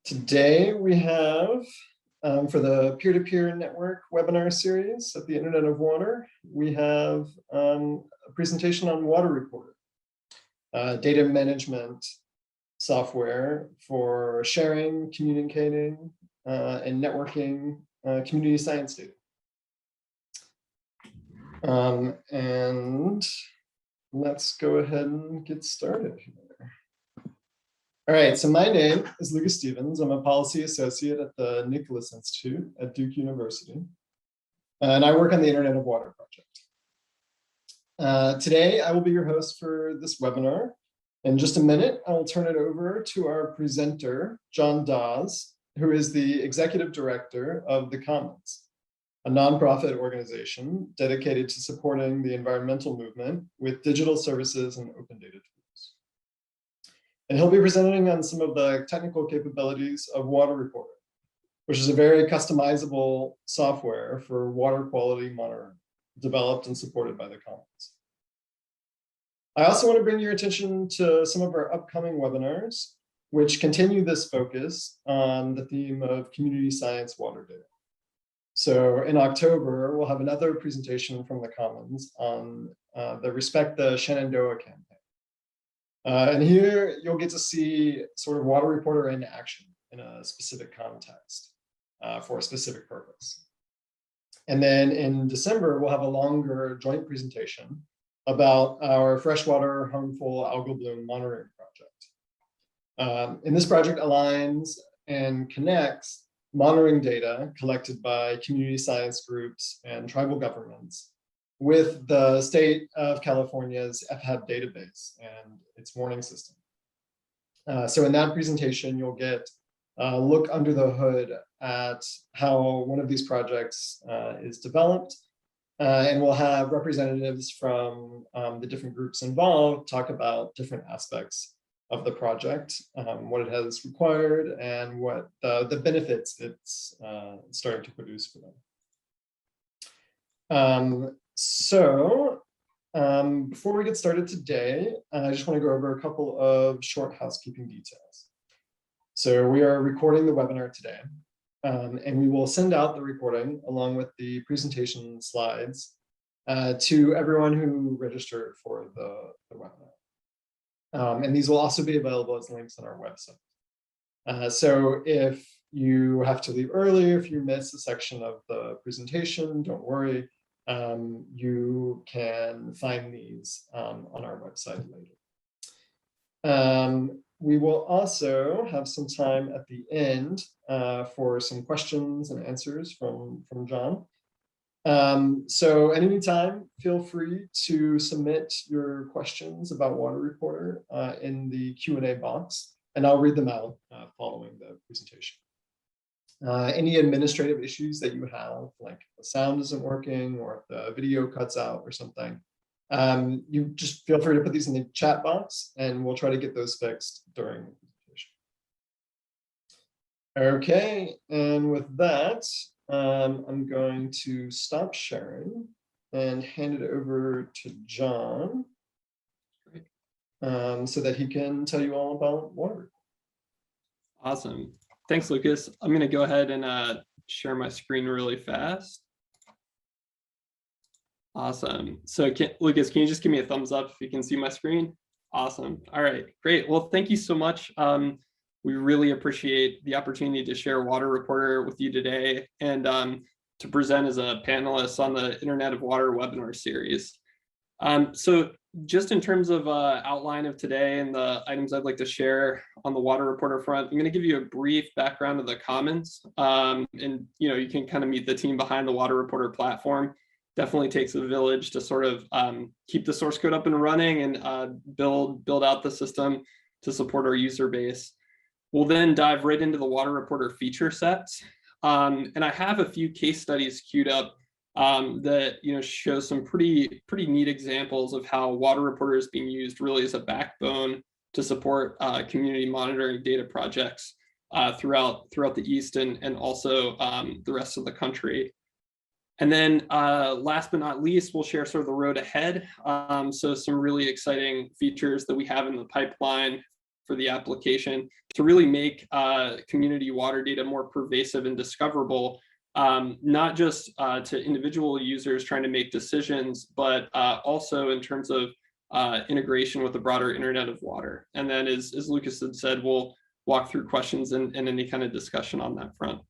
Today we have, for the peer-to-peer network webinar series of the Internet of Water, we have a presentation on Water Reporter, data management software for sharing, communicating, and networking community science data. And let's go ahead and get started here. All right, so my name is Lucas Stevens. I'm a policy associate at the Nicholas Institute at Duke University, and I work on the Internet of Water project. Today, I will be your host for this webinar. In just a minute, I will turn it over to our presenter, John Dawes, who is the executive director of The Commons, a nonprofit organization dedicated to supporting the environmental movement with digital services and open data tools. And he'll be presenting on some of the technical capabilities of Water Reporter, which is a very customizable software for water quality monitoring, developed and supported by the Commons. I also want to bring your attention to some of our upcoming webinars, which continue this focus on the theme of community science water data. So in October, we'll have another presentation from the Commons on the Respect the Shenandoah campaign. And here you'll get to see sort of Water Reporter in action in a specific context for a specific purpose. And then in December, we'll have a longer joint presentation about our freshwater harmful algal bloom monitoring project. And this project aligns and connects monitoring data collected by community science groups and tribal governments with the state of California's FHAB database and its warning system. So in that presentation, you'll get a look under the hood at how one of these projects is developed. And we'll have representatives from the different groups involved talk about different aspects of the project, what it has required, and what the benefits it's starting to produce for them. Before we get started today, I just want to go over a couple of short housekeeping details. So we are recording the webinar today, and we will send out the recording along with the presentation slides to everyone who registered for the webinar. And these will also be available as links on our website. So if you have to leave early, if you miss a section of the presentation, don't worry. You can find these on our website later. We will also have some time at the end for some questions and answers from John. So at any time, feel free to submit your questions about Water Reporter in the Q&A box, and I'll read them out following the presentation. Any administrative issues that you have, like the sound isn't working or if the video cuts out or something, you just feel free to put these in the chat box and we'll try to get those fixed during the presentation. Okay, and with that, I'm going to stop sharing and hand it over to John so that he can tell you all about water. Awesome. Thanks, Lucas. I'm going to go ahead and share my screen really fast. Awesome. So Lucas, can you just give me a thumbs up if you can see my screen? Awesome. All right, great. Well, thank you so much. We really appreciate the opportunity to share Water Reporter with you today and to present as a panelist on the Internet of Water webinar series. So just in terms of outline of today and the items I'd like to share on the Water Reporter front, I'm going to give you a brief background of the Commons, and you can kind of meet the team behind the Water Reporter platform. Definitely takes a village to sort of keep the source code up and running and build out the system to support our user base. We'll then dive right into the Water Reporter feature sets, and I have a few case studies queued up that show some pretty neat examples of how Water Reporter is being used really as a backbone to support community monitoring data projects throughout the East and also the rest of the country. And then last but not least, we'll share sort of the road ahead. So some really exciting features that we have in the pipeline for the application to really make community water data more pervasive and discoverable, not just to individual users trying to make decisions, but also in terms of integration with the broader Internet of Water. And then as Lucas had said, we'll walk through questions and any kind of discussion on that front.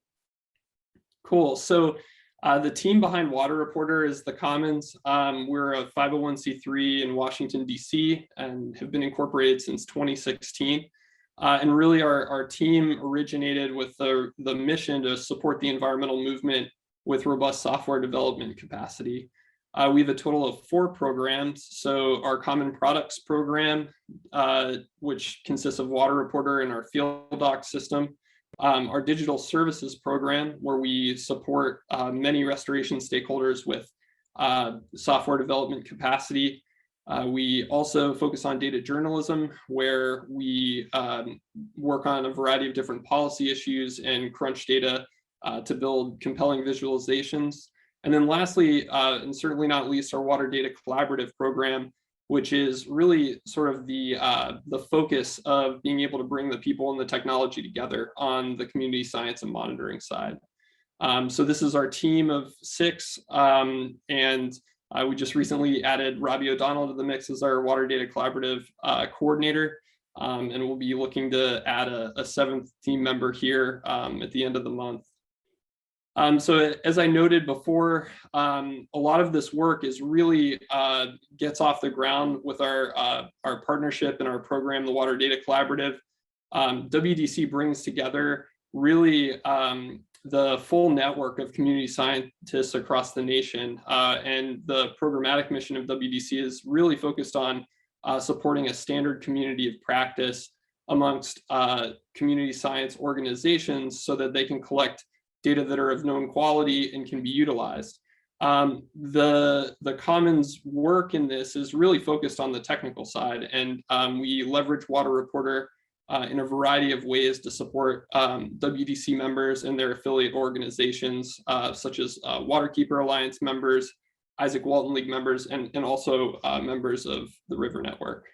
Cool. So the team behind Water Reporter is the Commons. We're a 501c3 in Washington, D.C. and have been incorporated since 2016. And really our team originated with the mission to support the environmental movement with robust software development capacity. We have a total of 4 programs. So our Common Products program, which consists of Water Reporter and our Field Doc system. Our Digital Services program, where we support many restoration stakeholders with software development capacity. We also focus on data journalism, where we work on a variety of different policy issues and crunch data to build compelling visualizations. And then lastly, and certainly not least, our Water Data Collaborative program, which is really sort of the focus of being able to bring the people and the technology together on the community science and monitoring side. So this is our team of 6, and we just recently added Robbie O'Donnell to the mix as our Water Data Collaborative coordinator, and we'll be looking to add a 7th team member here at the end of the month. So as I noted before, a lot of this work is really gets off the ground with our partnership and our program, the Water Data Collaborative. WDC brings together really the full network of community scientists across the nation, and the programmatic mission of WDC is really focused on supporting a standard community of practice amongst community science organizations so that they can collect data that are of known quality and can be utilized. The Commons work in this is really focused on the technical side, and we leverage Water Reporter in a variety of ways to support WDC members and their affiliate organizations, such as Waterkeeper Alliance members, Isaac Walton League members, and also members of the River Network.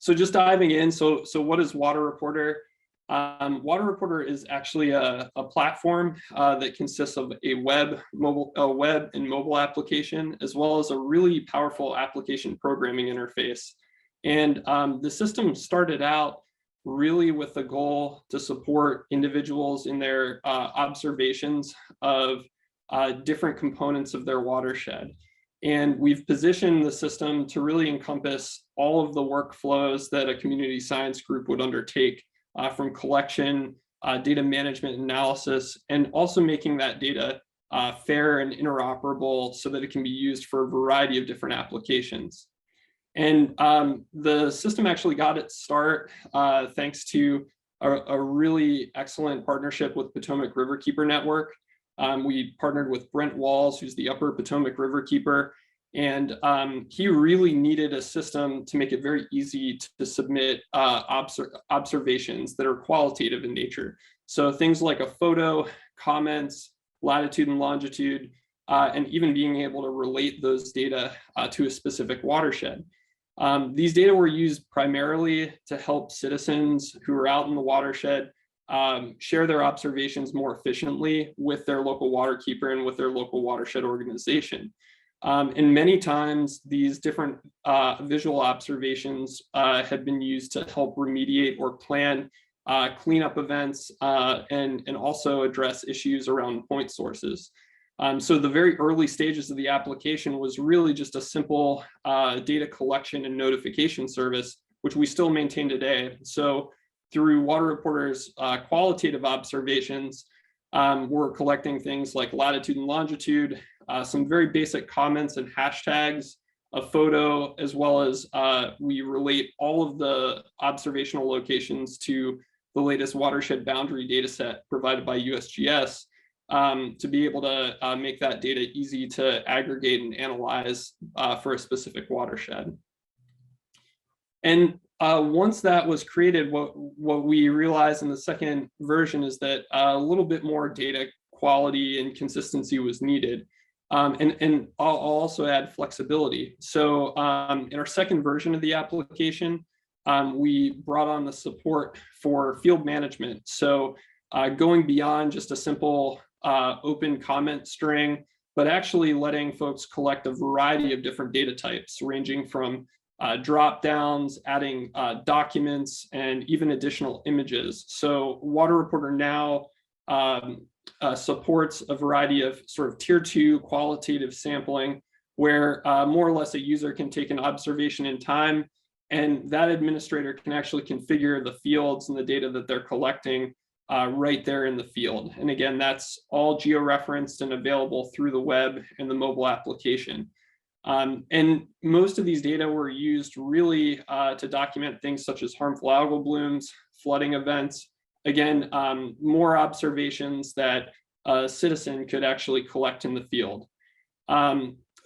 So just diving in, so what is Water Reporter? Water Reporter is actually a platform that consists of a web and mobile application, as well as a really powerful application programming interface. And the system started out really with the goal to support individuals in their observations of different components of their watershed. And we've positioned the system to really encompass all of the workflows that a community science group would undertake, from collection, data management analysis, and also making that data fair and interoperable so that it can be used for a variety of different applications. And the system actually got its start thanks to a really excellent partnership with Potomac Riverkeeper Network. We partnered with Brent Walls, who's the Upper Potomac Riverkeeper, and he really needed a system to make it very easy to submit observations that are qualitative in nature. So things like a photo, comments, latitude and longitude, and even being able to relate those data to a specific watershed. These data were used primarily to help citizens who are out in the watershed share their observations more efficiently with their local waterkeeper and with their local watershed organization. And many times these different visual observations had been used to help remediate or plan cleanup events and also address issues around point sources. So the very early stages of the application was really just a simple data collection and notification service, which we still maintain today. So through Water Reporter's qualitative observations, we're collecting things like latitude and longitude, some very basic comments and hashtags, a photo, as well as we relate all of the observational locations to the latest watershed boundary data set provided by USGS to be able to make that data easy to aggregate and analyze for a specific watershed. And once that was created, what we realized in the second version is that a little bit more data quality and consistency was needed. And I'll also add flexibility. So in our second version of the application, we brought on the support for field management. So going beyond just a simple open comment string, but actually letting folks collect a variety of different data types, ranging from drop downs, adding documents, and even additional images. So Water Reporter now supports a variety of sort of tier 2 qualitative sampling, where more or less a user can take an observation in time, and that administrator can actually configure the fields and the data that they're collecting right there in the field. And again, that's all georeferenced and available through the web and the mobile application. And most of these data were used really to document things such as harmful algal blooms, flooding events. Again, more observations that a citizen could actually collect in the field.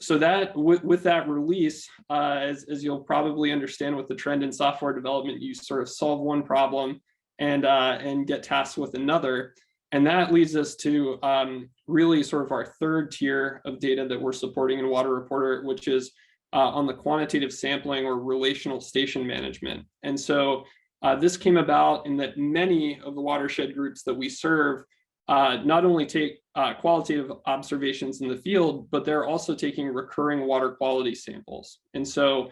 So that with that release, as you'll probably understand with the trend in software development, you sort of solve one problem and get tasked with another. And that leads us to really sort of our third tier of data that we're supporting in Water Reporter, which is on the quantitative sampling or relational station management. And so this came about in that many of the watershed groups that we serve not only take qualitative observations in the field, but they're also taking recurring water quality samples. And so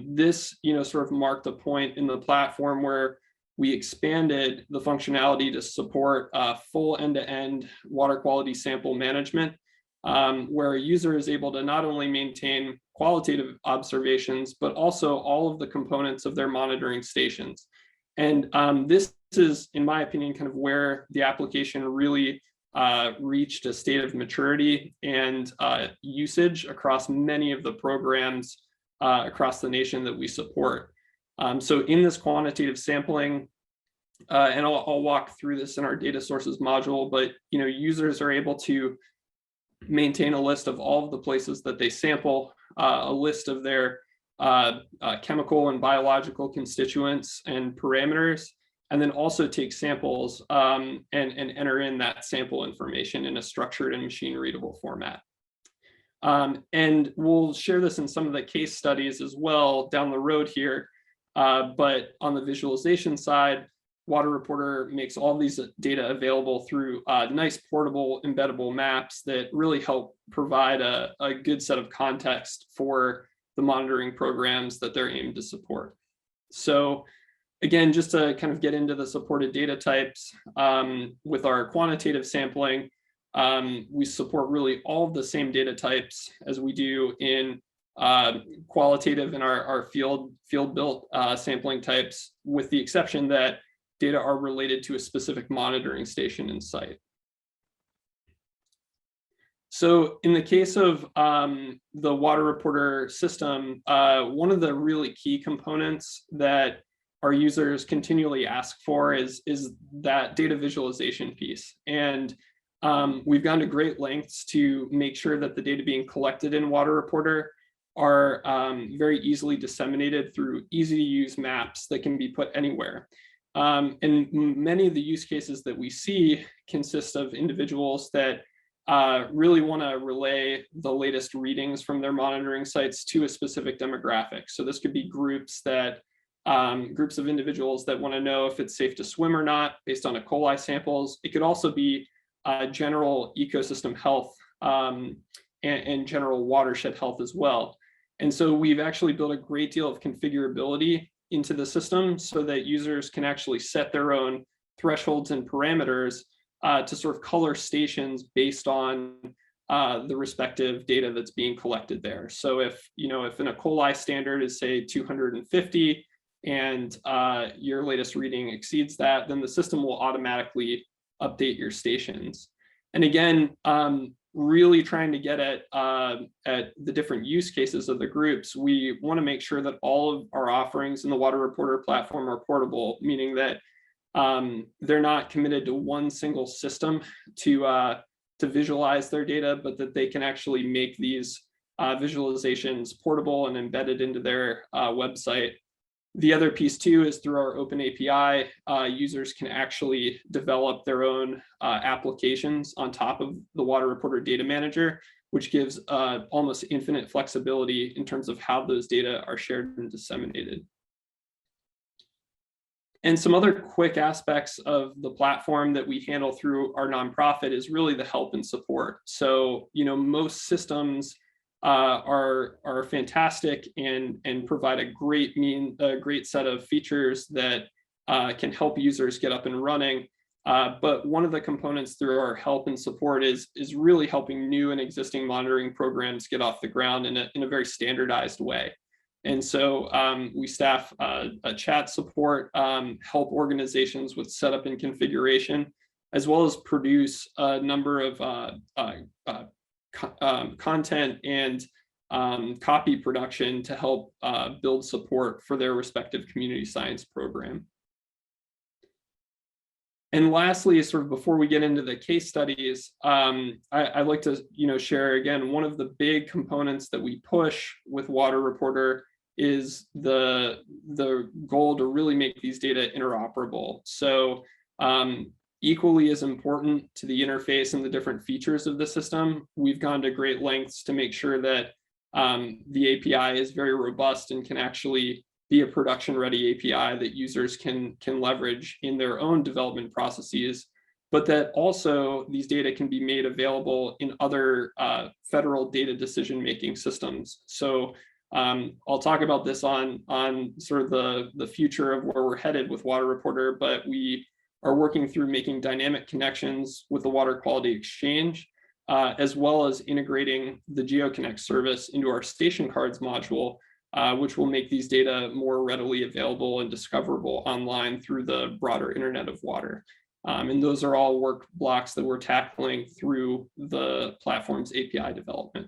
this, sort of marked a point in the platform where we expanded the functionality to support full end-to-end water quality sample management, where a user is able to not only maintain qualitative observations, but also all of the components of their monitoring stations. And this is, in my opinion, kind of where the application really reached a state of maturity and usage across many of the programs across the nation that we support. So in this quantitative sampling, and I'll walk through this in our data sources module, but users are able to maintain a list of all of the places that they sample, a list of their chemical and biological constituents and parameters, and then also take samples and enter in that sample information in a structured and machine readable format. And we'll share this in some of the case studies as well down the road here. But on the visualization side, Water Reporter makes all these data available through nice portable embeddable maps that really help provide a good set of context for the monitoring programs that they're aimed to support. So again, just to kind of get into the supported data types, with our quantitative sampling, we support really all of the same data types as we do in qualitative in our field-built sampling types, with the exception that data are related to a specific monitoring station in site. So in the case of the Water Reporter system, one of the really key components that our users continually ask for is that data visualization piece. And we've gone to great lengths to make sure that the data being collected in Water Reporter are very easily disseminated through easy to use maps that can be put anywhere. And many of the use cases that we see consist of individuals that really want to relay the latest readings from their monitoring sites to a specific demographic. So this could be groups of individuals that want to know if it's safe to swim or not based on E. coli samples. It could also be general ecosystem health and general watershed health as well. And so we've actually built a great deal of configurability into the system so that users can actually set their own thresholds and parameters to sort of color stations based on the respective data that's being collected there. So if an E. coli standard is say 250 and your latest reading exceeds that, then the system will automatically update your stations. And again, really trying to get at the different use cases of the groups, we want to make sure that all of our offerings in the Water Reporter platform are portable, meaning that they're not committed to one single system to visualize their data, but that they can actually make these visualizations portable and embedded into their website. The other piece too is through our open API, users can actually develop their own applications on top of the Water Reporter data manager, which gives almost infinite flexibility in terms of how those data are shared and disseminated. And some other quick aspects of the platform that we handle through our nonprofit is really the help and support. So, most systems are fantastic and provide a great set of features that can help users get up and running. But one of the components through our help and support is really helping new and existing monitoring programs get off the ground in a very standardized way. And so we staff a chat support, help organizations with setup and configuration, as well as produce a number of content and copy production to help build support for their respective community science program. And lastly, sort of before we get into the case studies, I'd like to share again, one of the big components that we push with Water Reporter is the goal to really make these data interoperable. So equally as important to the interface and the different features of the system, we've gone to great lengths to make sure that the API is very robust and can actually be a production-ready API that users can leverage in their own development processes, but that also these data can be made available in other federal data decision-making systems. So I'll talk about this on sort of the future of where we're headed with Water Reporter, but we are working through making dynamic connections with the Water Quality Exchange, as well as integrating the Geoconnect service into our station cards module, which will make these data more readily available and discoverable online through the broader Internet of Water. And those are all work blocks that we're tackling through the platform's API development.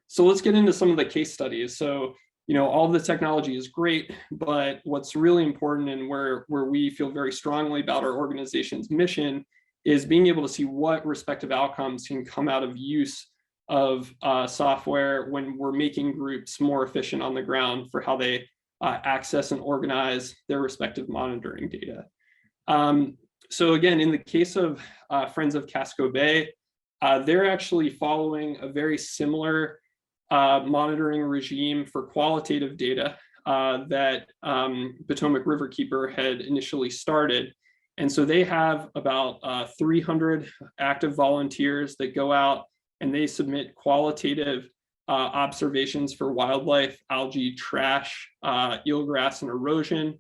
So let's get into some of the case studies. So, all of the technology is great, but what's really important and where we feel very strongly about our organization's mission is being able to see what respective outcomes can come out of use of software when we're making groups more efficient on the ground for how they access and organize their respective monitoring data. So again, in the case of Friends of Cascadia, they're actually following a very similar monitoring regime for qualitative data that Potomac Riverkeeper had initially started. And so they have about 300 active volunteers that go out and they submit qualitative observations for wildlife, algae, trash, eelgrass and erosion,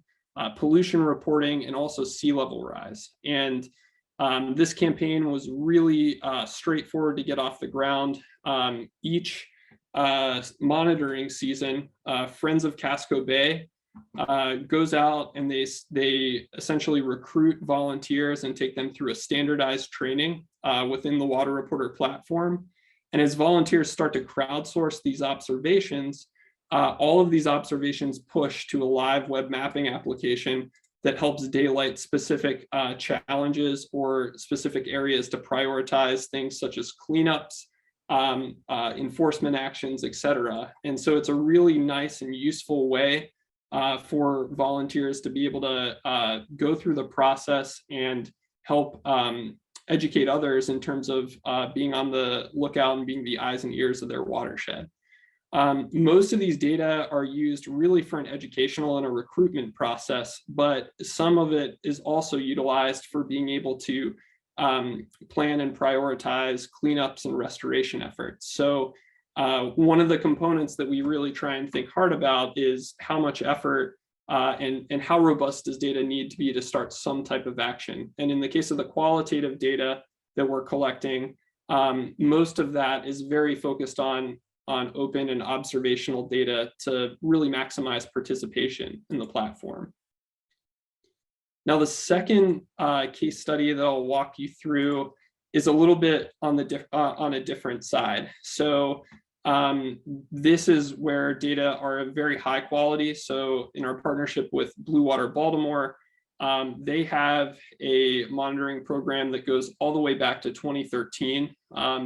pollution reporting, and also sea level rise. And this campaign was really straightforward to get off the ground. Each monitoring season, Friends of Cascadia goes out and they essentially recruit volunteers and take them through a standardized training within the Water Reporter platform. And as volunteers start to crowdsource these observations, all of these observations push to a live web mapping application that helps daylight specific challenges or specific areas to prioritize things such as cleanups, enforcement actions, etc. And so it's a really nice and useful way for volunteers to be able to go through the process and help educate others in terms of being on the lookout and being the eyes and ears of their watershed. Most of these data are used really for an educational and a recruitment process, but some of it is also utilized for being able to plan and prioritize cleanups and restoration efforts. So one of the components that we really try and think hard about is how much effort and how robust does data need to be to start some type of action. And in the case of the qualitative data that we're collecting, most of that is very focused on open and observational data to really maximize participation in the platform. Now, the second case study that I'll walk you through is a little bit on a different side. So this is where data are of very high quality. So in our partnership with Blue Water Baltimore, they have a monitoring program that goes all the way back to 2013.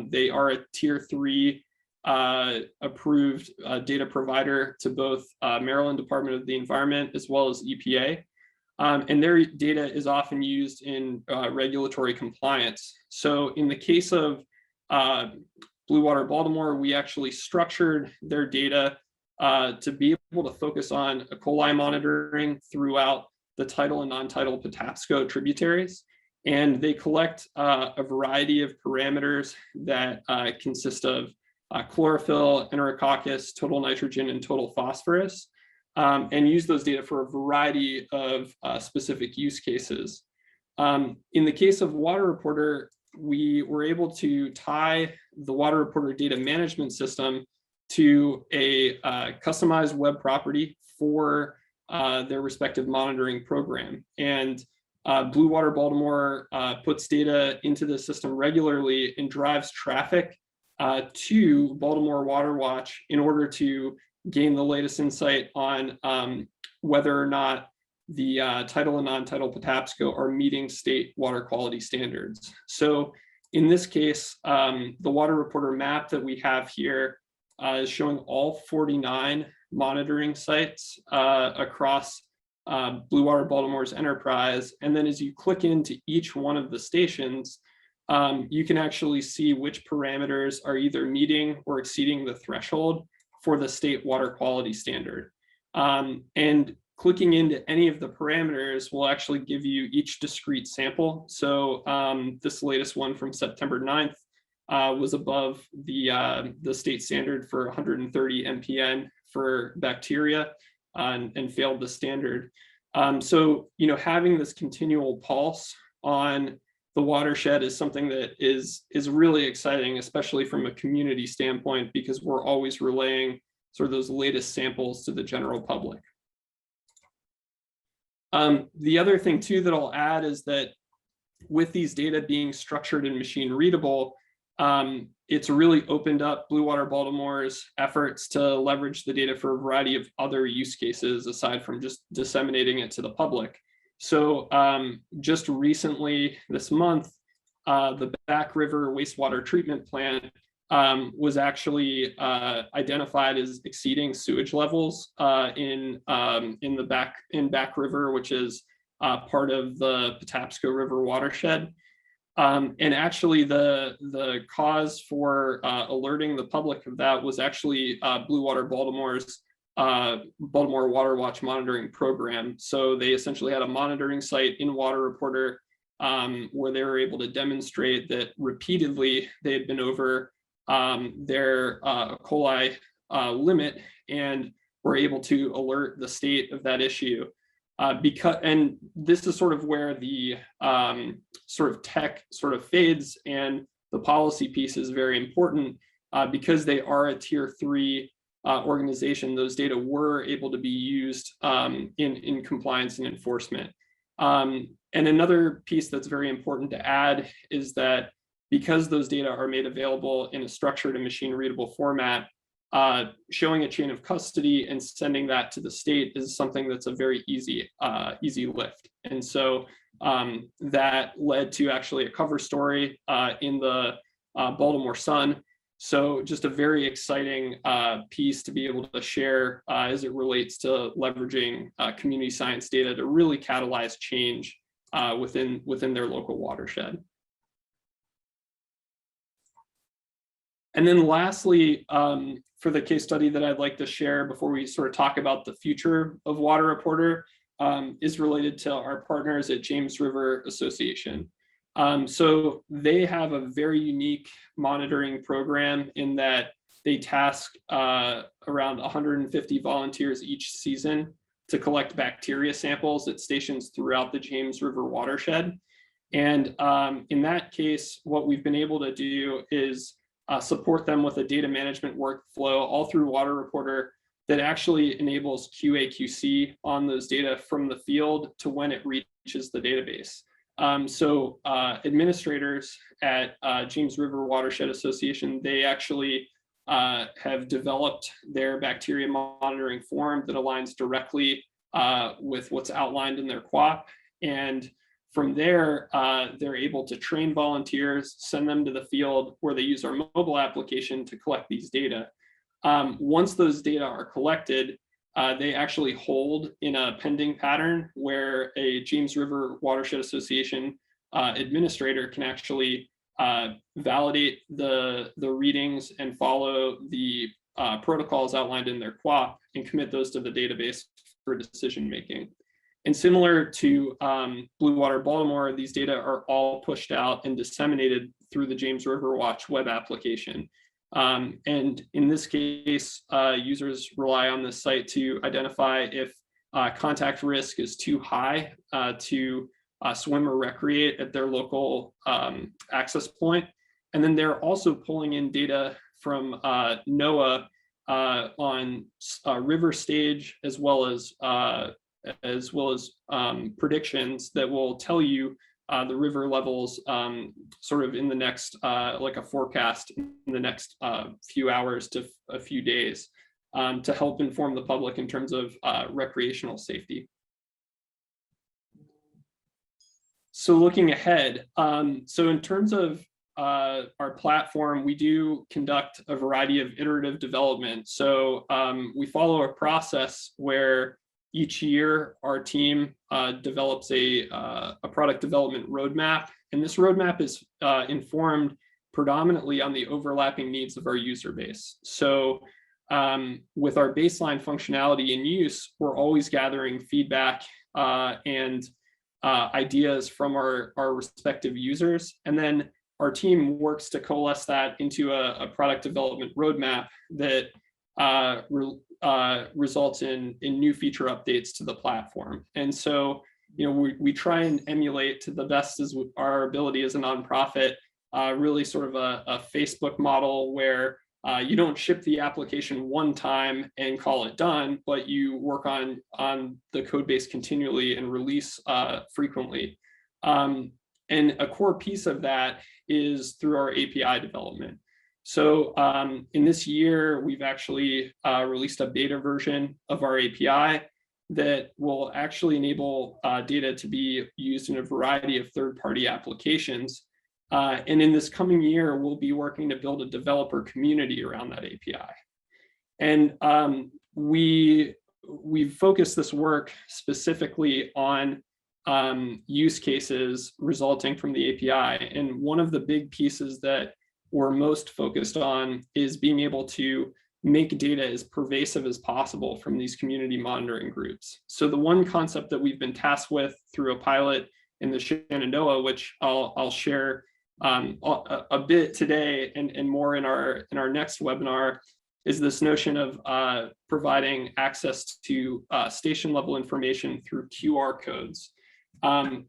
They are a tier 3 approved data provider to both Maryland Department of the Environment as well as EPA. And their data is often used in regulatory compliance. So in the case of Blue Water Baltimore, we actually structured their data to be able to focus on E. coli monitoring throughout the tidal and non-tidal Patapsco tributaries. And they collect a variety of parameters that consist of chlorophyll, enterococcus, total nitrogen, and total phosphorus, and use those data for a variety of specific use cases. In the case of Water Reporter, we were able to tie the Water Reporter data management system to a customized web property for their respective monitoring program. And Blue Water Baltimore puts data into the system regularly and drives traffic to Baltimore Water Watch in order to gain the latest insight on whether or not the tidal and non-tidal Patapsco are meeting state water quality standards. So in this case, the Water Reporter map that we have here is showing all 49 monitoring sites across Blue Water Baltimore's enterprise. And then as you click into each one of the stations, you can actually see which parameters are either meeting or exceeding the threshold for the state water quality standard. And clicking into any of the parameters will actually give you each discrete sample. So this latest one from September 9th was above the state standard for 130 MPN for bacteria and failed the standard. So, having this continual pulse on the watershed is something that is really exciting, especially from a community standpoint, because we're always relaying sort of those latest samples to the general public. The other thing too that I'll add is that with these data being structured and machine readable, it's really opened up Blue Water Baltimore's efforts to leverage the data for a variety of other use cases aside from just disseminating it to the public. So just recently this month, the Back River wastewater treatment plant was actually identified as exceeding sewage levels in Back River, which is part of the Patapsco River watershed. And actually the cause for alerting the public of that was actually Blue Water Baltimore's Baltimore Water Watch monitoring program. So they essentially had a monitoring site in Water Reporter where they were able to demonstrate that repeatedly they had been over their E. coli limit and were able to alert the state of that issue. And this is sort of where the sort of tech sort of fades, and the policy piece is very important because they are a tier 3 organization. Those data were able to be used in compliance and enforcement. And another piece that's very important to add is that because those data are made available in a structured and machine readable format, showing a chain of custody and sending that to the state is something that's a very easy lift. And so that led to actually a cover story in the Baltimore Sun. So just a very exciting piece to be able to share as it relates to leveraging community science data to really catalyze change within their local watershed. And then lastly, for the case study that I'd like to share before we sort of talk about the future of Water Reporter is related to our partners at James River Association. So they have a very unique monitoring program in that they task around 150 volunteers each season to collect bacteria samples at stations throughout the James River watershed. And in that case, what we've been able to do is support them with a data management workflow all through Water Reporter that actually enables QA/QC on those data from the field to when it reaches the database. So administrators at James River Watershed Association, they actually have developed their bacteria monitoring form that aligns directly with what's outlined in their QAP. And from there, they're able to train volunteers, send them to the field where they use our mobile application to collect these data. Once those data are collected, they actually hold in a pending pattern where a James River Watershed Association administrator can actually validate the readings and follow the protocols outlined in their QOP and commit those to the database for decision making. And similar to Blue Water Baltimore, these data are all pushed out and disseminated through the James River Watch web application. And in this case, users rely on this site to identify if contact risk is too high to swim or recreate at their local access point. And then they're also pulling in data from NOAA on river stage, as well as predictions that will tell you the river levels sort of in the next, like a forecast in the next few hours to a few days to help inform the public in terms of recreational safety. So looking ahead, so in terms of our platform, we do conduct a variety of iterative development. So we follow a process where each year our team develops a product development roadmap, and this roadmap is informed predominantly on the overlapping needs of our user base. So with our baseline functionality in use, we're always gathering feedback and ideas from our respective users, and then our team works to coalesce that into a product development roadmap that results in new feature updates to the platform. And so, you know, we try and emulate to the best as our ability as a nonprofit, really sort of a Facebook model where you don't ship the application one time and call it done, but you work on the code base continually and release frequently. And a core piece of that is through our API development. So in this year, we've actually released a beta version of our API that will actually enable data to be used in a variety of third-party applications. And in this coming year, we'll be working to build a developer community around that API. And we've focused this work specifically on use cases resulting from the API. And one of the big pieces that we're most focused on is being able to make data as pervasive as possible from these community monitoring groups. So the one concept that we've been tasked with through a pilot in the Shenandoah, which I'll share a bit today and more in our next webinar, is this notion of providing access to station level information through QR codes. And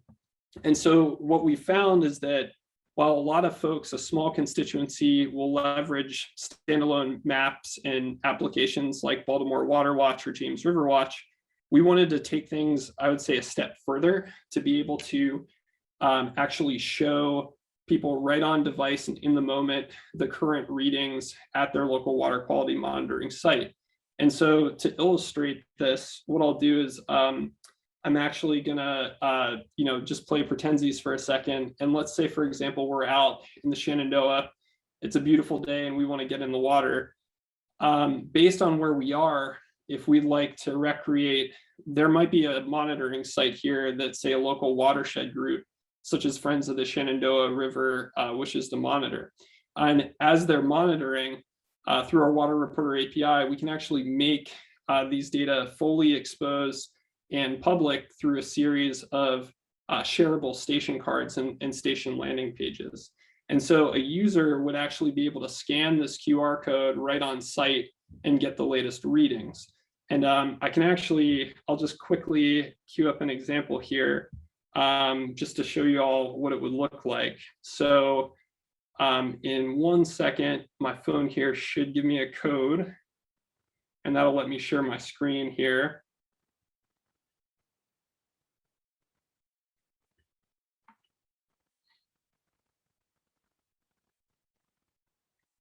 so what we found is that while a lot of folks, a small constituency, will leverage standalone maps and applications like Baltimore Water Watch or James River Watch, we wanted to take things, I would say, a step further to be able to actually show people right on device and in the moment the current readings at their local water quality monitoring site. And so to illustrate this, what I'll do is I'm actually gonna just play pretensies for a second. And let's say, for example, we're out in the Shenandoah, it's a beautiful day and we want to get in the water. Based on where we are, if we'd like to recreate, there might be a monitoring site here that, say, a local watershed group, such as Friends of the Shenandoah River, wishes to monitor. And as they're monitoring through our Water Reporter API, we can actually make these data fully exposed and public through a series of shareable station cards and station landing pages. And so a user would actually be able to scan this QR code right on site and get the latest readings. And I'll just quickly queue up an example here just to show you all what it would look like. So in 1 second, my phone here should give me a code, and that'll let me share my screen here.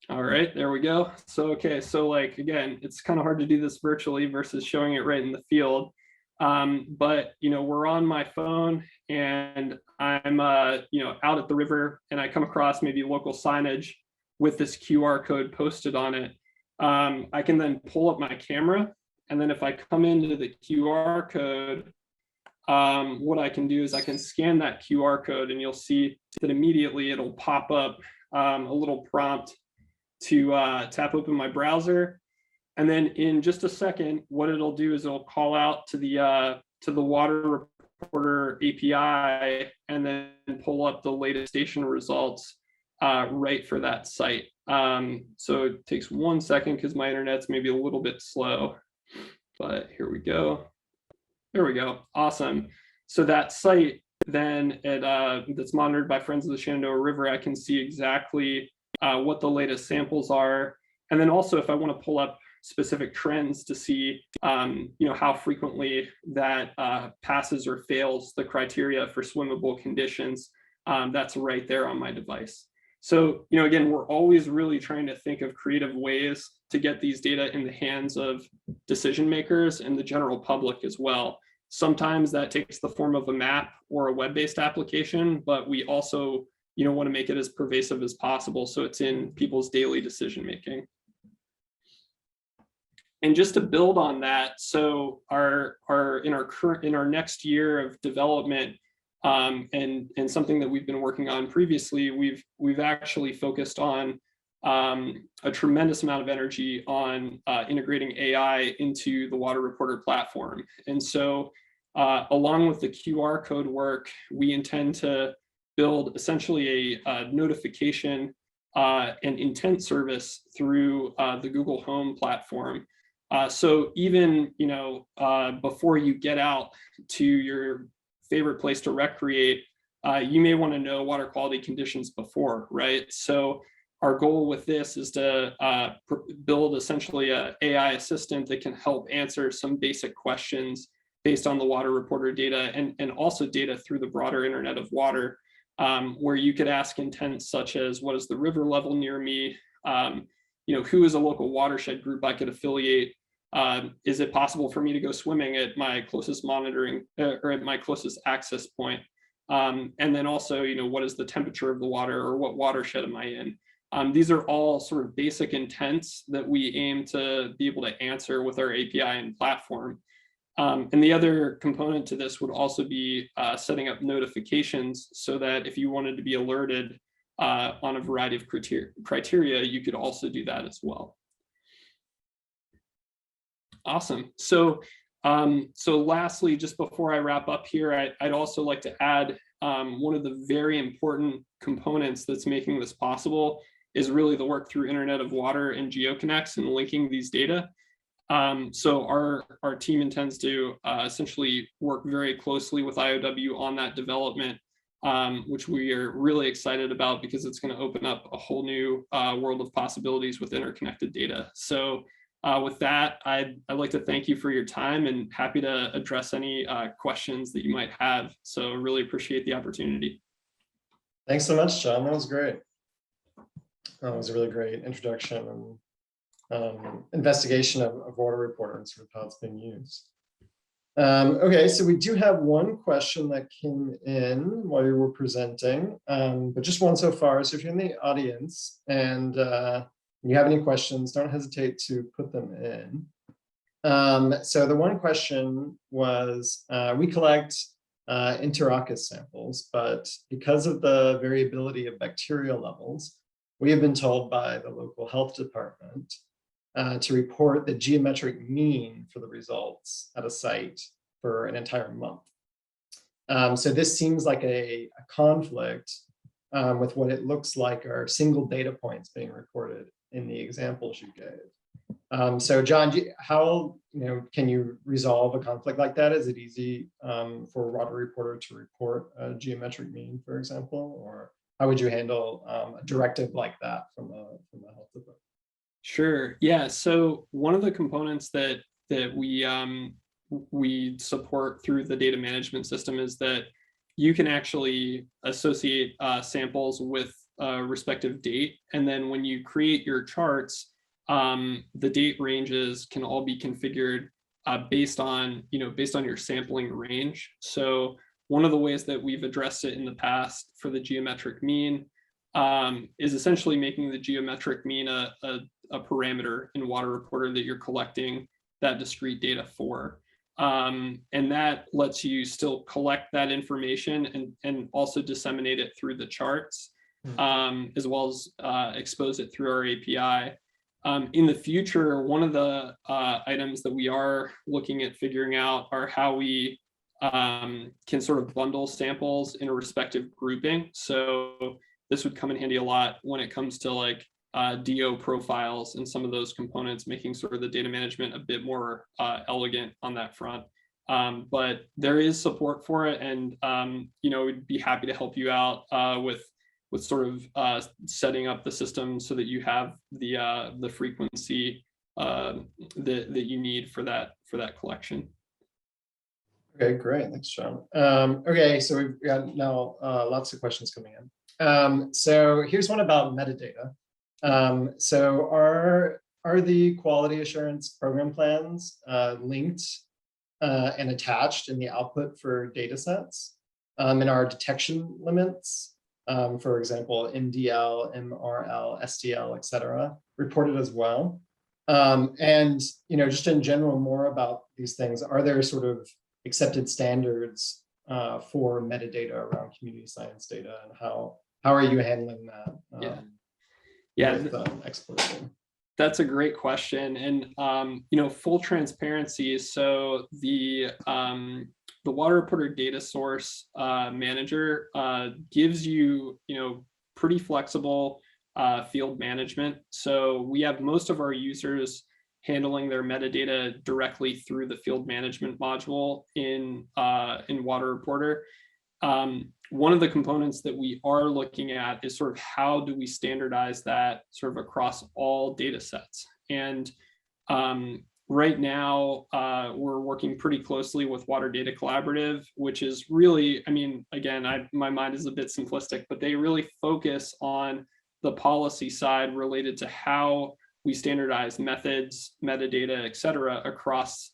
All right, there we go. So, okay, so like, again, it's kind of hard to do this virtually versus showing it right in the field. But, we're on my phone and I'm, out at the river and I come across maybe local signage with this QR code posted on it. I can then pull up my camera. And then if I come into the QR code, what I can do is I can scan that QR code and you'll see that immediately it'll pop up a little prompt to tap open my browser. And then in just a second, what it'll do is it'll call out to the Water Reporter API and then pull up the latest station results right for that site. So it takes 1 second because my internet's maybe a little bit slow, but here we go. There we go. Awesome. So that site then that's monitored by Friends of the Shenandoah River, I can see exactly what the latest samples are. And then also if I want to pull up specific trends to see how frequently that passes or fails the criteria for swimmable conditions, that's right there on my device. So, again, we're always really trying to think of creative ways to get these data in the hands of decision makers and the general public as well. Sometimes that takes the form of a map or a web-based application, but we also, want to make it as pervasive as possible so it's in people's daily decision making. And just to build on that, so in our next year of development, and something that we've been working on previously, we've actually focused on a tremendous amount of energy on integrating AI into the Water Reporter platform. And so along with the QR code work, we intend to build essentially a notification and intent service through the Google Home platform. So even before you get out to your favorite place to recreate, you may want to know water quality conditions before, right? So our goal with this is to build essentially an AI assistant that can help answer some basic questions based on the Water Reporter data and also data through the broader Internet of Water, where you could ask intents such as, what is the river level near me? Who is a local watershed group I could affiliate? Is it possible for me to go swimming at my closest monitoring or at my closest access point? And then also, what is the temperature of the water, or what watershed am I in? These are all sort of basic intents that we aim to be able to answer with our API and platform. And the other component to this would also be setting up notifications so that if you wanted to be alerted on a variety of criteria, you could also do that as well. Awesome. So lastly, just before I wrap up here, I'd also like to add one of the very important components that's making this possible is really the work through Internet of Water and Geoconnects and linking these data. So our team intends to essentially work very closely with IOW on that development, which we are really excited about because it's going to open up a whole new world of possibilities with interconnected data. So with that, I'd like to thank you for your time and happy to address any questions that you might have. So really appreciate the opportunity. Thanks so much, John. That was great. That was a really great introduction and investigation of Water Reporter and sort of how it's being used. Okay, so we do have one question that came in while you were presenting, but just one so far. So if you're in the audience and you have any questions, don't hesitate to put them in. So the one question was, we collect Interoperability samples, but because of the variability of bacterial levels, we have been told by the local health department to report the geometric mean for the results at a site for an entire month. So this seems like a conflict with what it looks like are single data points being recorded in the examples you gave. So John, how can you resolve a conflict like that? Is it easy for a Water Reporter to report a geometric mean, for example, or how would you handle a directive like that from the health department? Sure. Yeah. So one of the components that we support through the data management system is that you can actually associate samples with a respective date, and then when you create your charts, the date ranges can all be configured based on your sampling range. So one of the ways that we've addressed it in the past for the geometric mean is essentially making the geometric mean a parameter in Water Reporter that you're collecting that discrete data for. And that lets you still collect that information and also disseminate it through the charts, as well as expose it through our API. In the future, one of the items that we are looking at figuring out are how we can sort of bundle samples in a respective grouping. So this would come in handy a lot when it comes to like DO profiles and some of those components, making sort of the data management a bit more elegant on that front. But there is support for it, and we'd be happy to help you out with sort of setting up the system so that you have the frequency that you need for that collection. Okay, great. Thanks, John. Okay, so we've got now lots of questions coming in. So here's one about metadata. So are the quality assurance program plans linked and attached in the output for data sets? And are detection limits, for example, MDL, MRL, STL, et cetera, reported as well? And just in general, more about these things, are there sort of accepted standards for metadata around community science data, and how are you handling that? With exploration? That's a great question, and full transparency. So the Water Reporter data source manager gives you pretty flexible field management. So we have most of our users handling their metadata directly through the field management module in Water Reporter. One of the components that we are looking at is sort of how do we standardize that sort of across all data sets. And right now, we're working pretty closely with Water Data Collaborative, which is really, again, my mind is a bit simplistic, but they really focus on the policy side related to how we standardize methods, metadata, et cetera, across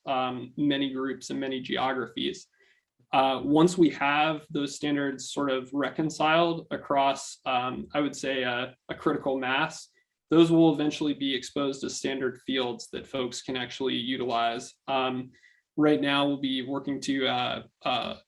many groups and many geographies. Once we have those standards sort of reconciled across, I would say, a critical mass, those will eventually be exposed as standard fields that folks can actually utilize. Right now, we'll be working to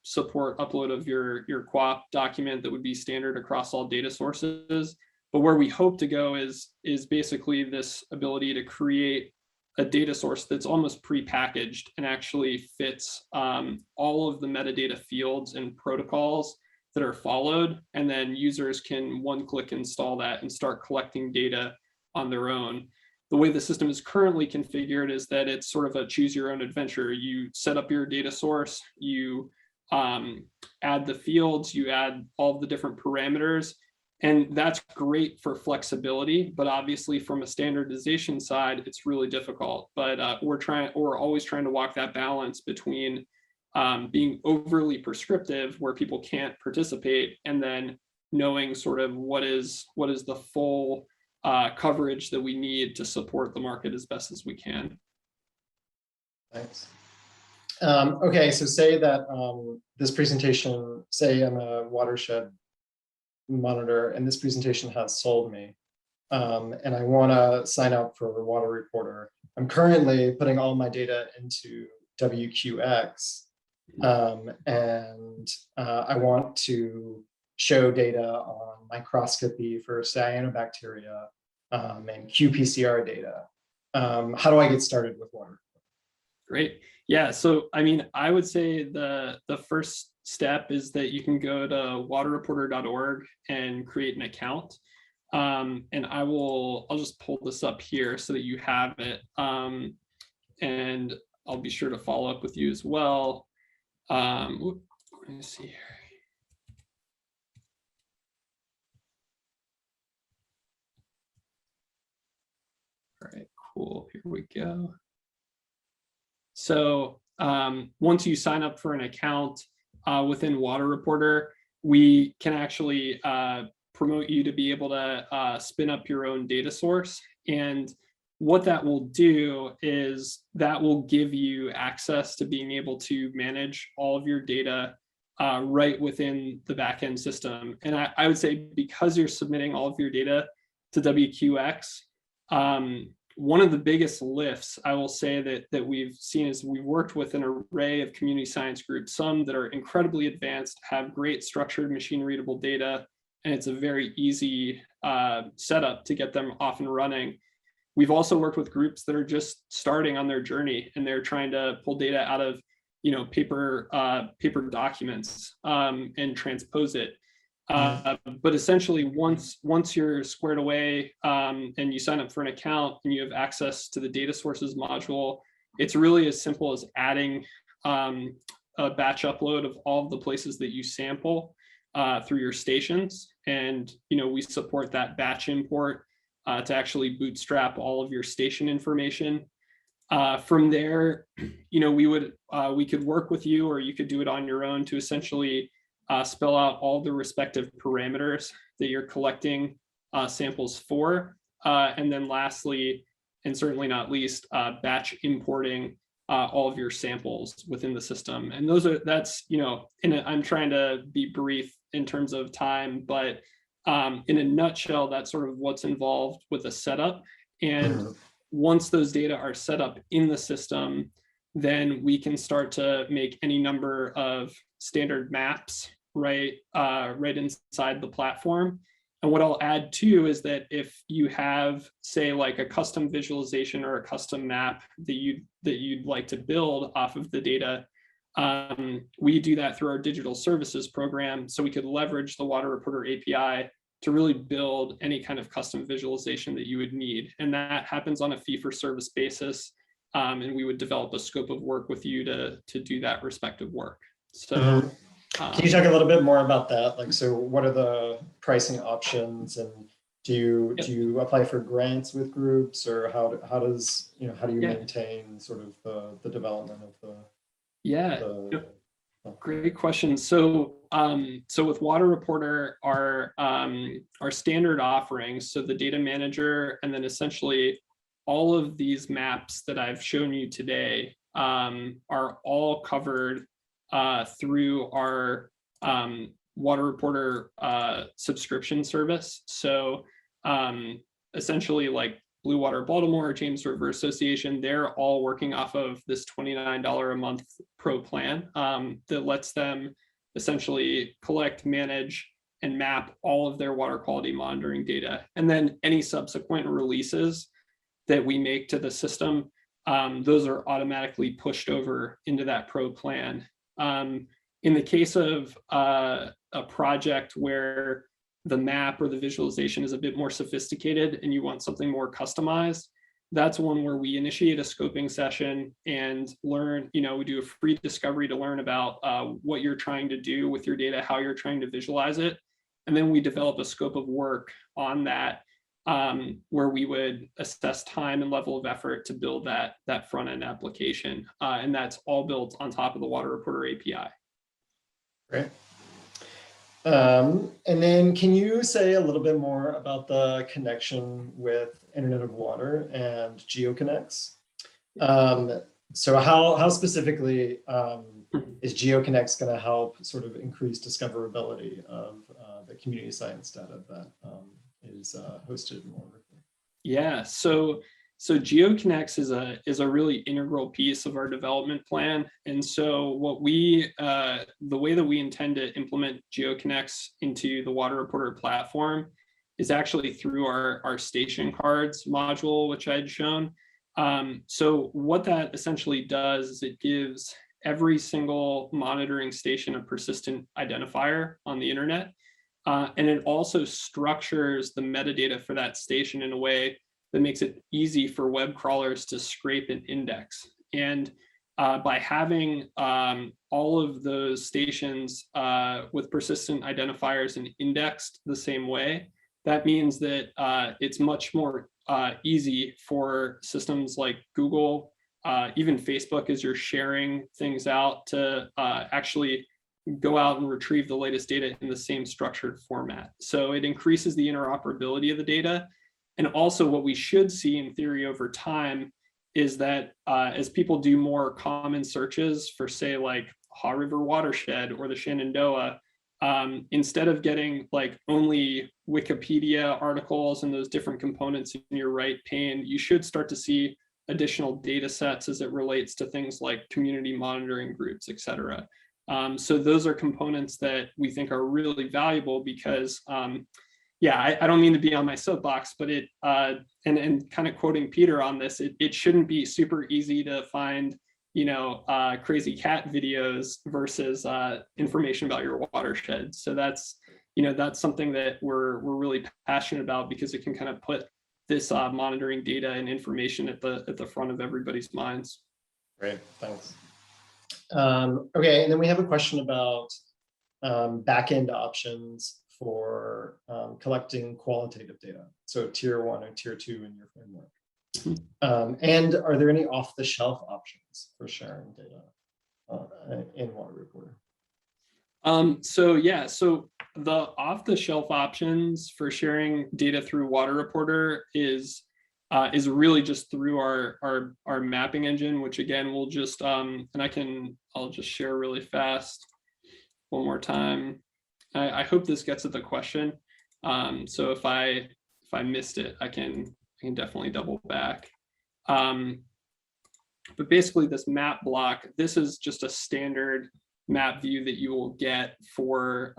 support upload of your QOP document that would be standard across all data sources. But where we hope to go is basically this ability to create a data source that's almost pre-packaged and actually fits all of the metadata fields and protocols that are followed, and then users can one-click install that and start collecting data on their own. The way the system is currently configured is that it's sort of a choose your own adventure. You set up your data source, you add the fields, you add all the different parameters, and that's great for flexibility, but obviously from a standardization side, it's really difficult. But we're always trying to walk that balance between being overly prescriptive where people can't participate, and then knowing sort of what is the full coverage that we need to support the market as best as we can. Thanks. Okay, so say that this presentation, say I'm a Watershed monitor and this presentation has sold me, and I want to sign up for Water Reporter. I'm currently putting all my data into WQX, and I want to show data on microscopy for cyanobacteria and qPCR data. How do I get started with Water? Great. Yeah, so I would say the first step is that you can go to waterreporter.org and create an account. And I'll just pull this up here so that you have it. And I'll be sure to follow up with you as well. Let me see here. All right, cool. Here we go. So once you sign up for an account within Water Reporter, we can actually promote you to be able to spin up your own data source. And what that will do is that will give you access to being able to manage all of your data right within the backend system. And I would say because you're submitting all of your data to WQX, one of the biggest lifts I will say that we've seen is we've worked with an array of community science groups, some that are incredibly advanced, have great structured machine readable data, and it's a very easy setup to get them off and running. we've also worked with groups that are just starting on their journey, and they're trying to pull data out of, paper documents and transpose it. But essentially, once you're squared away and you sign up for an account and you have access to the data sources module, it's really as simple as adding a batch upload of all of the places that you sample through your stations. And we support that batch import to actually bootstrap all of your station information. From there, we could work with you, or you could do it on your own to essentially spell out all the respective parameters that you're collecting samples for. And then lastly, and certainly not least, batch importing all of your samples within the system. And I'm trying to be brief in terms of time, but in a nutshell, that's sort of what's involved with the setup. And once those data are set up in the system, then we can start to make any number of standard maps right inside the platform. And what I'll add too is that if you have, say, like a custom visualization or a custom map that you'd like to build off of the data, we do that through our digital services program. So we could leverage the Water Reporter API to really build any kind of custom visualization that you would need. And that happens on a fee-for-service basis. And we would develop a scope of work with you to do that respective work. So can you talk a little bit more about that? Like, so what are the pricing options, and do you apply for grants with groups, or how do you maintain sort of the development of the Great question. So with Water Reporter, our standard offerings, so the data manager, and then essentially all of these maps that I've shown you today are all covered through our Water Reporter subscription service. So essentially, like Blue Water Baltimore, James River Association, they're all working off of this $29 a month pro plan that lets them essentially collect, manage, and map all of their water quality monitoring data. And then any subsequent releases that we make to the system, those are automatically pushed over into that pro plan. In the case of a project where the map or the visualization is a bit more sophisticated and you want something more customized, that's one where we initiate a scoping session and learn, we do a free discovery to learn about what you're trying to do with your data, how you're trying to visualize it. And then we develop a scope of work on that where we would assess time and level of effort to build that front end application. And that's all built on top of the Water Reporter API. Great. And then can you say a little bit more about the connection with Internet of Water and Geoconnects? So how specifically is Geoconnects going to help sort of increase discoverability of the community science data that is hosted in Water Reporter? Yeah, so Geoconnects is a really integral piece of our development plan. And so the way that we intend to implement Geoconnects into the Water Reporter platform is actually through our station cards module, which I had shown. So what that essentially does is it gives every single monitoring station a persistent identifier on the internet. And it also structures the metadata for that station in a way that makes it easy for web crawlers to scrape and index. And by having all of those stations with persistent identifiers and indexed the same way, that means that it's much more easy for systems like Google, even Facebook, as you're sharing things out, to actually go out and retrieve the latest data in the same structured format. So it increases the interoperability of the data. And also what we should see in theory over time is that as people do more common searches for, say, like Haw River Watershed or the Shenandoah, instead of getting like only Wikipedia articles and those different components in your right pane, you should start to see additional data sets as it relates to things like community monitoring groups, et cetera. So those are components that we think are really valuable because yeah, I don't mean to be on my soapbox, but it and kind of quoting Peter on this, it shouldn't be super easy to find, crazy cat videos versus information about your watershed. So that's something that we're really passionate about, because it can kind of put this monitoring data and information at the front of everybody's minds. Great, thanks. Okay, and then we have a question about backend options for collecting qualitative data, so tier 1 or tier 2 in your framework. And are there any off-the-shelf options for sharing data in Water Reporter? So the off-the-shelf options for sharing data through Water Reporter is really just through our mapping engine, which again we'll just I'll just share really fast one more time. I hope this gets at the question. So if I missed it, I can definitely double back. But basically this map block, this is just a standard map view that you will get for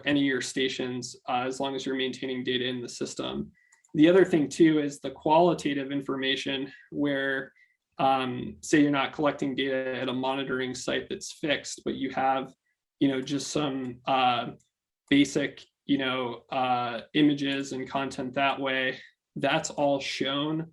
any of your stations, as long as you're maintaining data in the system. The other thing too is the qualitative information, where say you're not collecting data at a monitoring site that's fixed, but you have just some basic images and content that way. That's all shown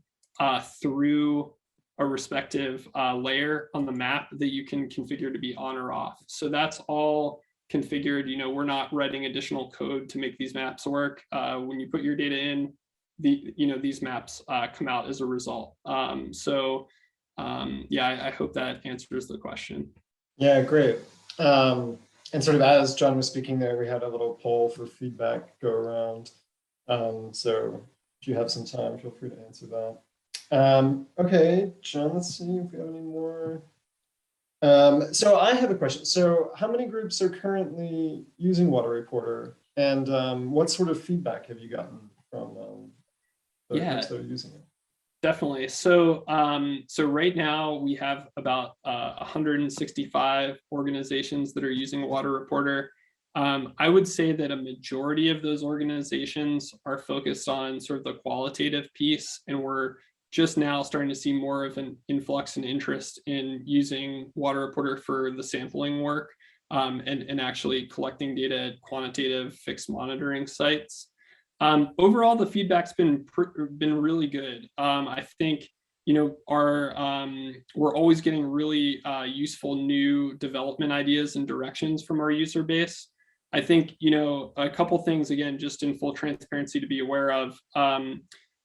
through a respective layer on the map that you can configure to be on or off. So that's all configured. We're not writing additional code to make these maps work. When you put your data in, these maps come out as a result. Yeah, I hope that answers the question. Yeah, great. And sort of as John was speaking there, we had a little poll for feedback go around. So if you have some time, feel free to answer that. Okay, John, let's see if we have any more. So I have a question. So how many groups are currently using Water Reporter, and what sort of feedback have you gotten from the groups that are using it? Definitely. So right now we have about 165 organizations that are using Water Reporter. I would say that a majority of those organizations are focused on sort of the qualitative piece, and we're just now starting to see more of an influx and interest in using Water Reporter for the sampling work, and actually collecting data at quantitative fixed monitoring sites. Overall, the feedback's been really good. I think we're always getting really useful new development ideas and directions from our user base. I think a couple things, again, just in full transparency to be aware of.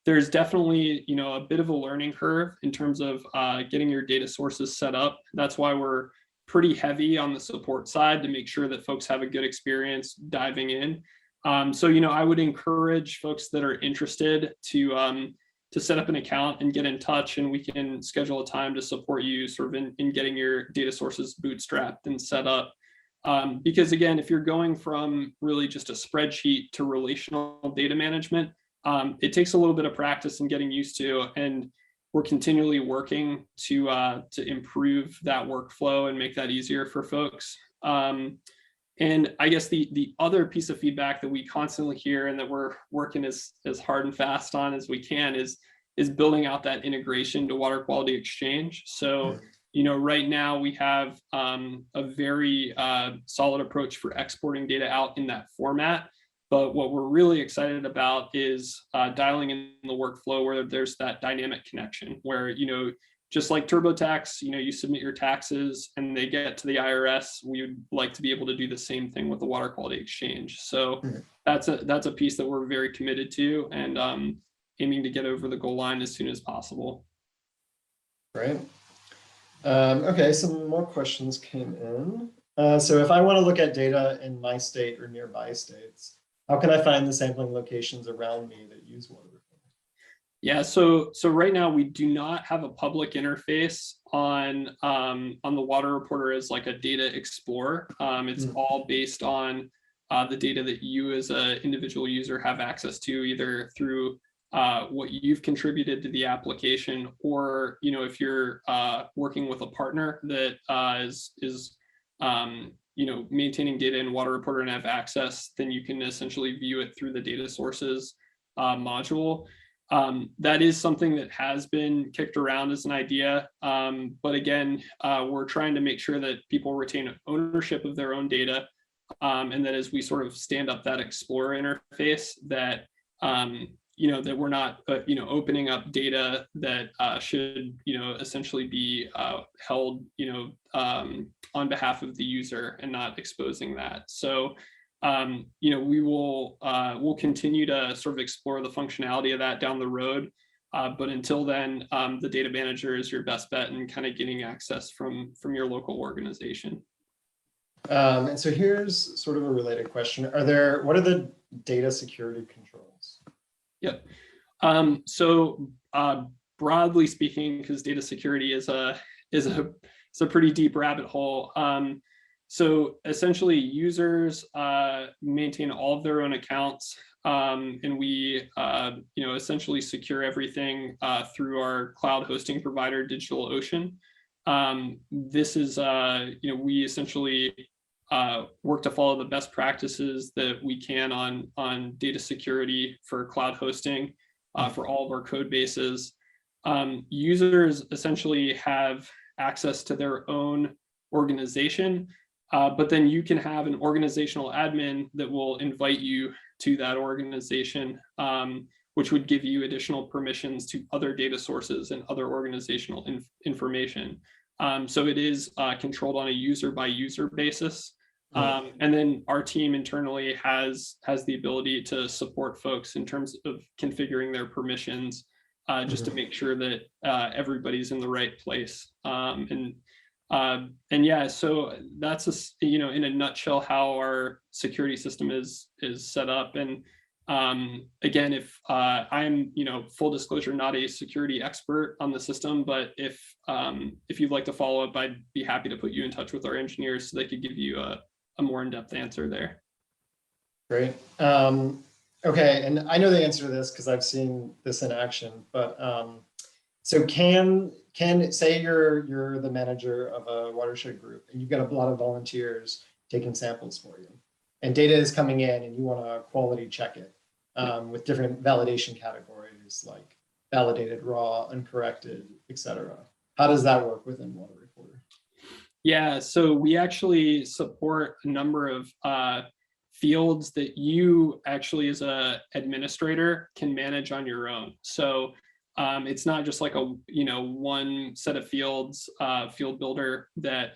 There's definitely a bit of a learning curve in terms of getting your data sources set up. That's why we're pretty heavy on the support side to make sure that folks have a good experience diving in. So I would encourage folks that are interested to set up an account and get in touch, and we can schedule a time to support you sort of in getting your data sources bootstrapped and set up. Because again, if you're going from really just a spreadsheet to relational data management, it takes a little bit of practice and getting used to, and we're continually working to improve that workflow and make that easier for folks. And I guess the other piece of feedback that we constantly hear and that we're working as hard and fast on as we can is building out that integration to Water Quality Exchange. So, right now we have a very solid approach for exporting data out in that format. But what we're really excited about is dialing in the workflow where there's that dynamic connection where, just like TurboTax, you submit your taxes and they get to the IRS. We would like to be able to do the same thing with the Water Quality Exchange. So that's a piece that we're very committed to, and aiming to get over the goal line as soon as possible. Great. Okay, some more questions came in. So if I want to look at data in my state or nearby states, how can I find the sampling locations around me that use Water Reporter? Yeah, so right now we do not have a public interface on the Water Reporter as like a data explorer. It's all based on the data that you as an individual user have access to, either through what you've contributed to the application, or if you're working with a partner that is maintaining data in Water Reporter and have access, then you can essentially view it through the data sources module. That is something that has been kicked around as an idea. But again, we're trying to make sure that people retain ownership of their own data. And that as we sort of stand up that Explorer interface, that that we're not opening up data that should essentially be held on behalf of the user and not exposing that. So we'll continue to sort of explore the functionality of that down the road. But until then, the data manager is your best bet in kind of getting access from your local organization. And so here's sort of a related question. What are the data security controls? Yep. So broadly speaking, because data security is a pretty deep rabbit hole. So essentially, users maintain all of their own accounts, and we essentially secure everything through our cloud hosting provider, DigitalOcean. This is we essentially work to follow the best practices that we can on data security for cloud hosting for all of our code bases. Users essentially have access to their own organization, but then you can have an organizational admin that will invite you to that organization, which would give you additional permissions to other data sources and other organizational information. So it is controlled on a user by user basis. And then our team internally has the ability to support folks in terms of configuring their permissions, just to make sure that everybody's in the right place. And yeah, so that's in a nutshell how our security system is set up. And again, if I'm full disclosure, not a security expert on the system, but if you'd like to follow up, I'd be happy to put you in touch with our engineers so they could give you a more in-depth answer there. Great. Okay, and I know the answer to this because I've seen this in action, but so can say you're the manager of a watershed group and you've got a lot of volunteers taking samples for you, and data is coming in and you want to quality check it with different validation categories like validated, raw, uncorrected, etc. How does that work within Water Reporter? Yeah, so we actually support a number of fields that you actually as a administrator can manage on your own. So it's not just like a one set of fields, field builder that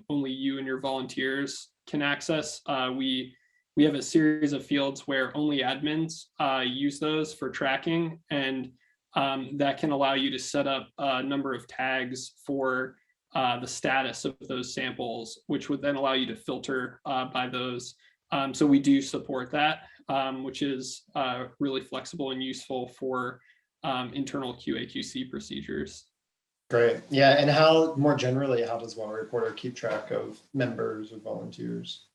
only you and your volunteers can access. We have a series of fields where only admins use those for tracking, and that can allow you to set up a number of tags for the status of those samples, which would then allow you to filter by those. So we do support that, which is really flexible and useful for internal QA/QC procedures. Great. Yeah, and how more generally, how does Water Reporter keep track of members or volunteers?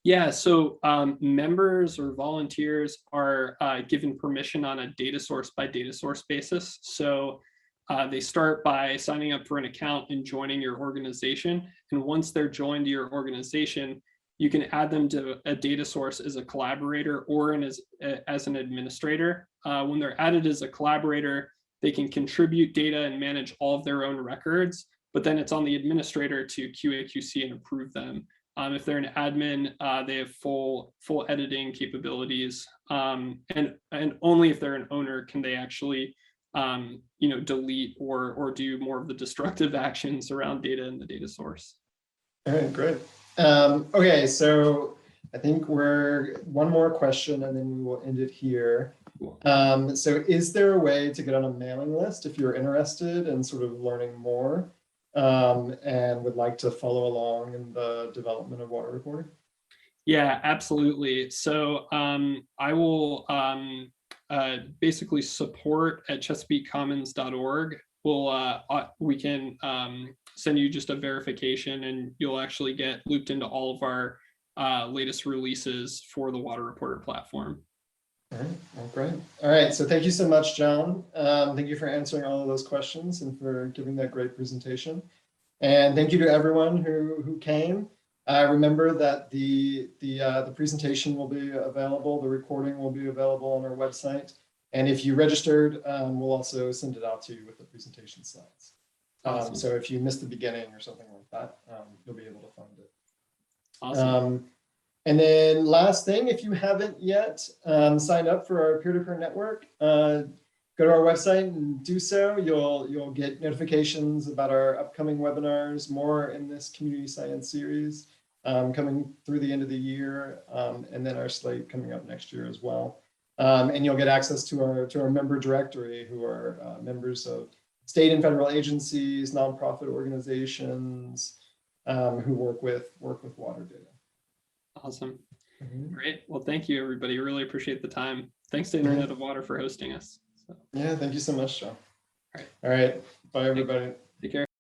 Yeah, so members or volunteers are given permission on a data source by data source basis. So they start by signing up for an account and joining your organization. And once they're joined to your organization, you can add them to a data source as a collaborator or as an administrator. When they're added as a collaborator, they can contribute data and manage all of their own records, but then it's on the administrator to QA/QC and approve them. If they're an admin, they have full editing capabilities, and only if they're an owner can they actually delete or do more of the destructive actions around data in the data source. All right, great. Okay, so I think one more question and then we will end it here. Cool. So is there a way to get on a mailing list if you're interested in sort of learning more and would like to follow along in the development of Water Reporter? Yeah, absolutely. So I will basically support at chesapeakecommons.org. We can send you just a verification and you'll actually get looped into all of our latest releases for the Water Reporter platform. All right, well, great. All right, so thank you so much, John. Thank you for answering all of those questions and for giving that great presentation. And thank you to everyone who came. Remember that the presentation will be available, the recording will be available on our website. And if you registered, we'll also send it out to you with the presentation slides. Awesome. So if you missed the beginning or something like that, you'll be able to find it. Awesome. And then last thing, if you haven't yet signed up for our peer-to-peer network, go to our website and do so. You'll get notifications about our upcoming webinars, more in this community science series coming through the end of the year, and then our slate coming up next year as well. And you'll get access to our member directory, who are members of state and federal agencies, nonprofit organizations who work with water data. Awesome. Great. Well, thank you, everybody. Really appreciate the time. Thanks to Internet of Water for hosting us. So. Yeah, thank you so much, John. All right. All right. Bye, everybody. Take care.